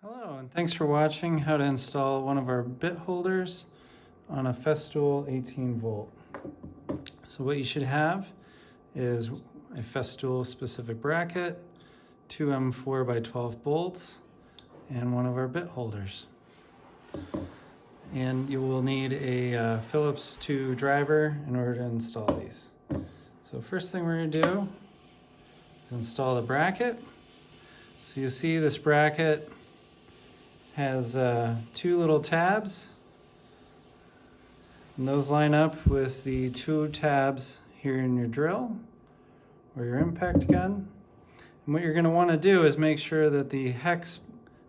Hello, and thanks for watching how to install one of our bit holders on a Festool 18 volt. So what you should have is a Festool specific bracket, two M4 by 12 bolts, and one of our bit holders. And you will need a Phillips Screw Driver in order to install these. So first thing we're going to do is install the bracket. So you see this bracket has two little tabs, and those line up with the two tabs here in your drill or your impact gun. And what you're going to want to do is make sure that the hex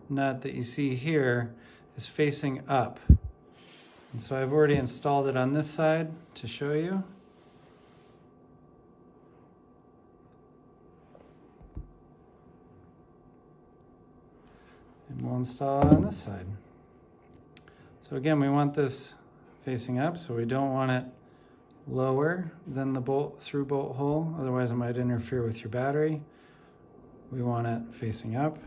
nut that you see here is facing up. And so I've already installed it on this side to show you. And we'll install it on this side. So again, we want this facing up, so we don't want it lower than the through bolt hole, otherwise it might interfere with your battery. We want it facing up.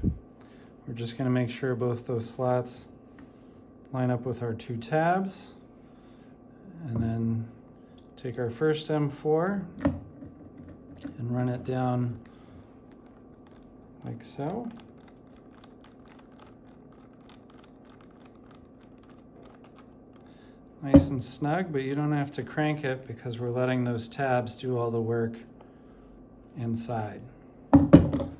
We're just going to make sure both those slots line up with our two tabs, and then take our first M4 and run it down like so. Nice and snug, but you don't have to crank it because we're letting those tabs do all the work inside. And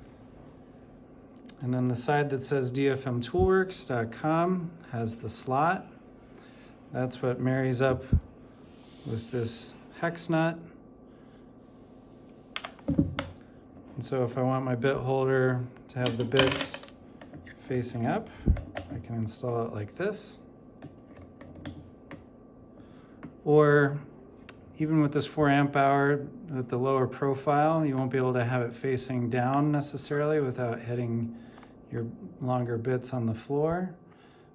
then the side that says DFMtoolworks.com has the slot. That's what marries up with this hex nut. And so if I want my bit holder to have the bits facing up, I can install it like this. Or even with this 4 amp hour with the lower profile, you won't be able to have it facing down necessarily without hitting your longer bits on the floor.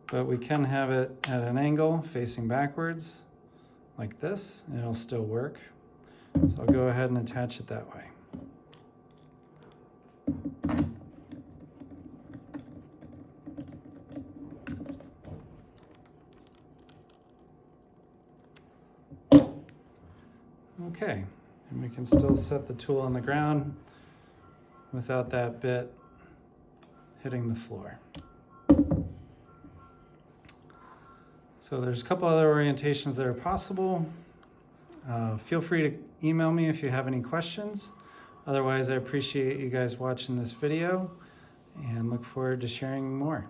But we can have it at an angle facing backwards like this, and it'll still work. So I'll go ahead and attach it that way. Okay, and we can still set the tool on the ground without that bit hitting the floor. So there's a couple other orientations that are possible. Feel free to email me if you have any questions. Otherwise, I appreciate you guys watching this video and look forward to sharing more.